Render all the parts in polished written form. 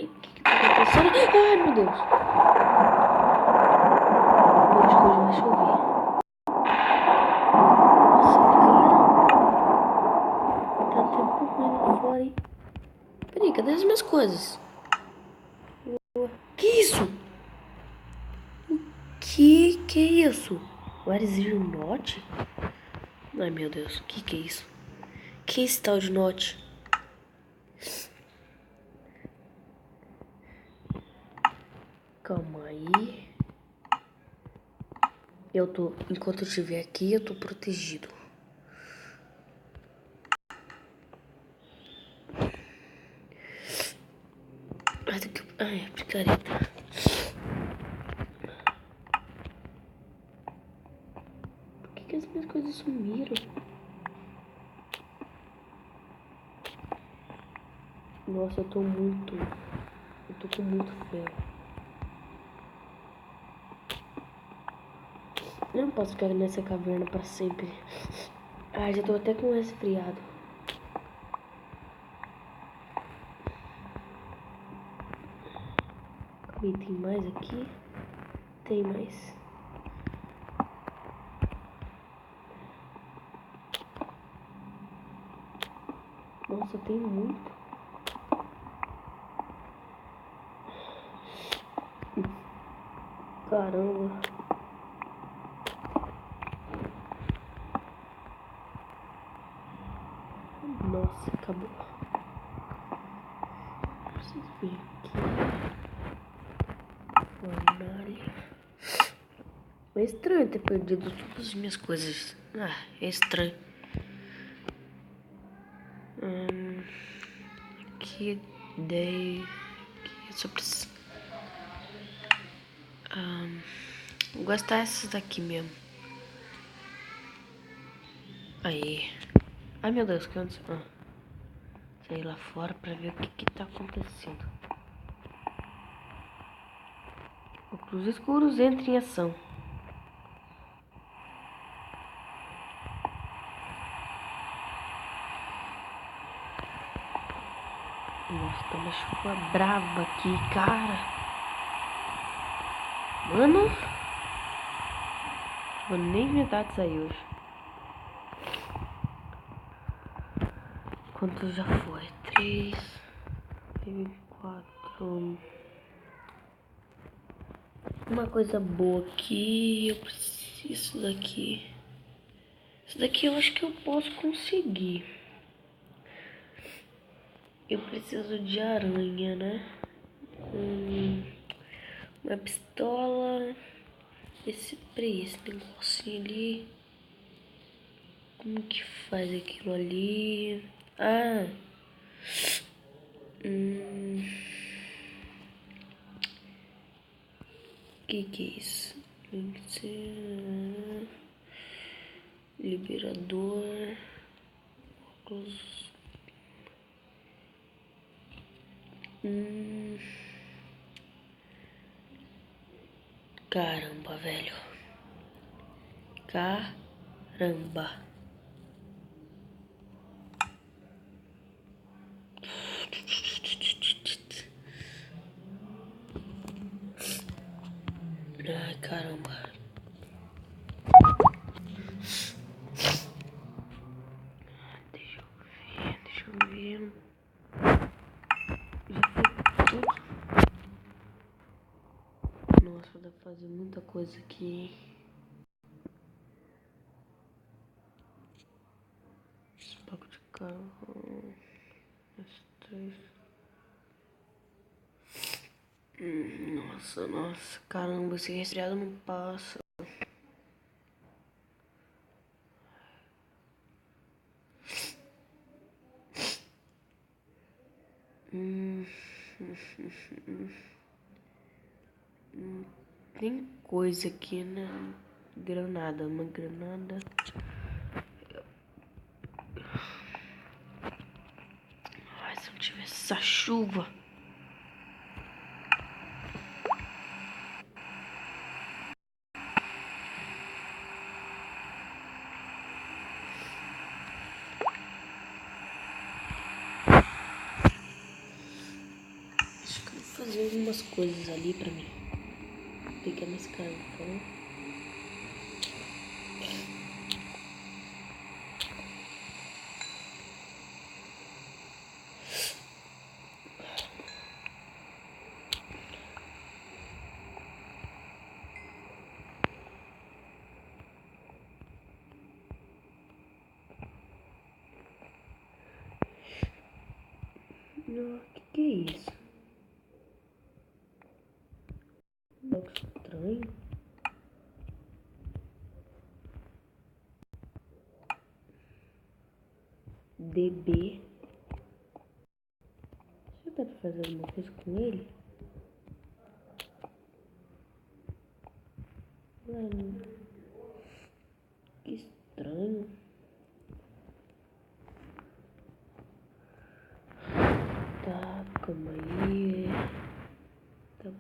Ai, o que tá acontecendo? Ai, meu Deus. Eu acho que hoje vai chover. Nossa, cara. Tá tempo ruim lá fora, hein? Peraí, cadê as minhas coisas? Que isso? Que é isso? What is your not? Ai, meu Deus. Que é isso? Que é esse tal de not? Calma aí. Enquanto eu estiver aqui, eu tô protegido. Ai, a picareta. Por que as minhas coisas sumiram? Nossa, eu tô com muito frio. Eu não posso ficar nessa caverna pra sempre. Ai, já tô até com resfriado. E tem mais aqui? Tem mais. Nossa, tem muito. Caramba. Nossa, acabou. Preciso ver aqui. Fornalha. É estranho ter perdido todas as minhas coisas. Ah, é estranho. Que ideia. Eu só preciso. Vou gastar essas daqui mesmo. Aí. Ai, meu Deus, que antes. Sair lá fora pra ver o que tá acontecendo. Óculos escuros, entre em ação. Nossa, tá uma chuva brava aqui, cara. Mano, vou nem inventar de sair hoje. Quanto já foi? 3, 4. Uma coisa boa aqui. Eu preciso daqui. Isso daqui eu acho que eu posso conseguir. Eu preciso de aranha, né? Uma pistola. Esse negocinho ali. Como que faz aquilo ali? Ah. Que é isso? Liberador. Óculos. Caramba, velho. Caramba. Ai, caramba. Deixa eu ver. Já foi tudo. Nossa, dá pra fazer muita coisa aqui. Espaco de carro. S3. Nossa, caramba, esse resfriado não passa. Tem coisa aqui, né? Granada, uma granada. Ai, se não tivesse essa chuva. fazer algumas coisas ali pra mim. Pegar mais carvão. Que é isso? Algo estranho. DB. Será que dá pra fazer alguma coisa com ele? Mano, que estranho. Tá, calma aí. Tá.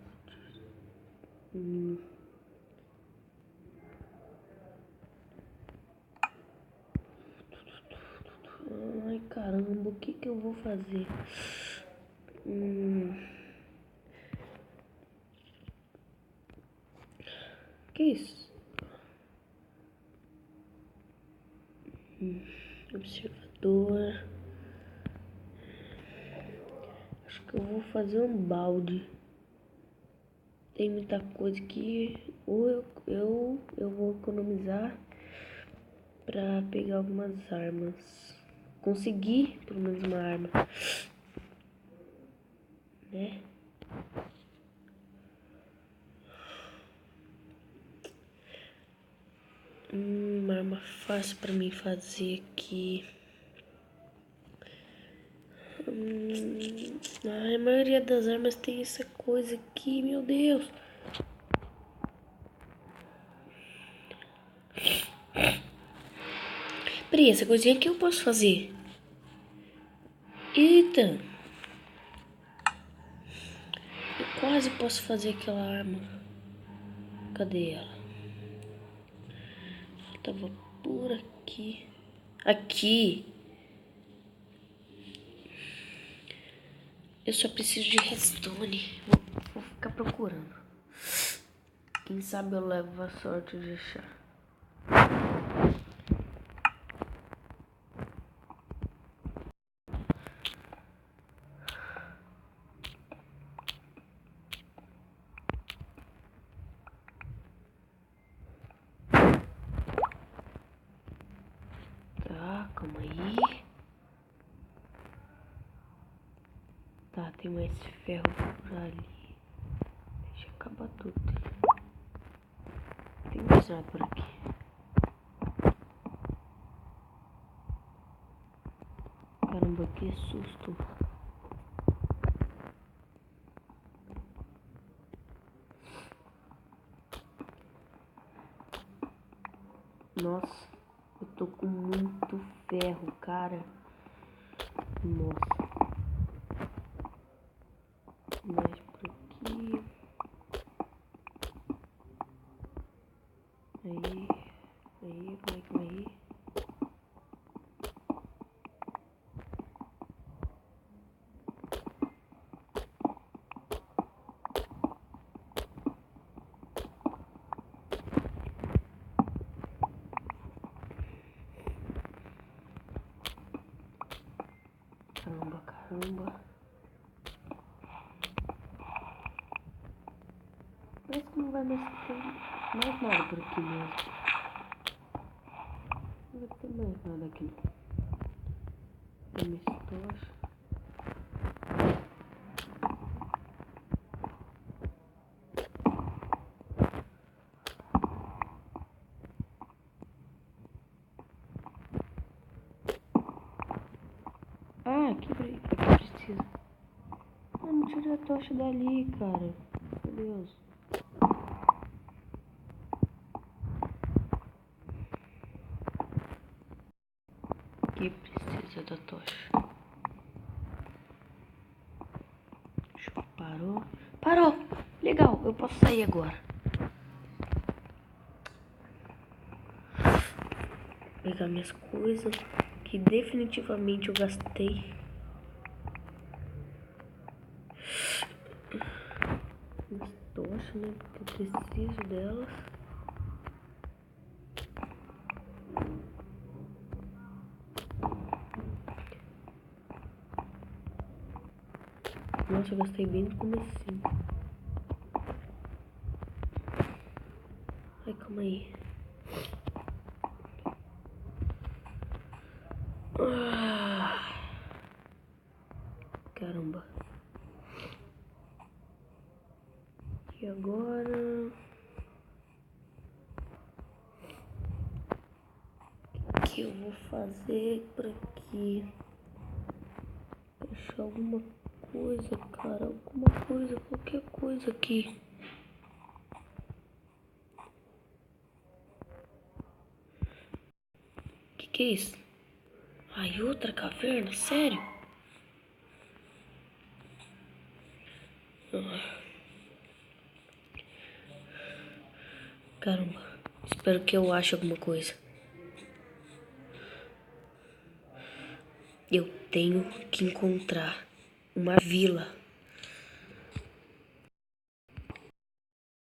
Ai, caramba, o que que eu vou fazer? Que isso? Observador. Acho que eu vou fazer um balde. Tem muita coisa que ou eu vou economizar pra pegar algumas armas. Conseguir pelo menos uma arma, né? Uma arma fácil pra mim fazer aqui. A maioria das armas tem essa coisa aqui, meu Deus. Peraí, essa coisinha aqui eu posso fazer. Eita. Eu quase posso fazer aquela arma. Cadê ela? Tava por aqui. Aqui. Eu só preciso de redstone. Vou ficar procurando. Quem sabe eu levo a sorte de achar. Tá, calma aí. Tá, tem mais ferro por ali. Deixa eu acabar tudo. Tem mais nada por aqui. Caramba, que susto. Nossa, eu tô com muito ferro, cara. Nossa. Mais por aqui. Aí, como é que vai ir? Caramba. Parece que não vai mais ter mais nada por aqui mesmo. Não vai ter mais nada aqui. Tem minhas tochas. Ah, aqui precisa. Ah, não tirei a tocha dali, cara. Meu Deus. Aqui precisa da tocha. Parou. Parou! Legal, eu posso sair agora. Pegar minhas coisas, que definitivamente eu gastei. acho, né? Porque eu preciso delas. Nossa, eu gastei bem no comecinho. Ai, calma aí. Caramba. E agora? O que eu vou fazer por aqui? Achar alguma coisa, cara. Alguma coisa, qualquer coisa aqui. Que é isso? Ai, outra caverna? Sério? Caramba. Espero que eu ache alguma coisa. Eu tenho que encontrar uma vila.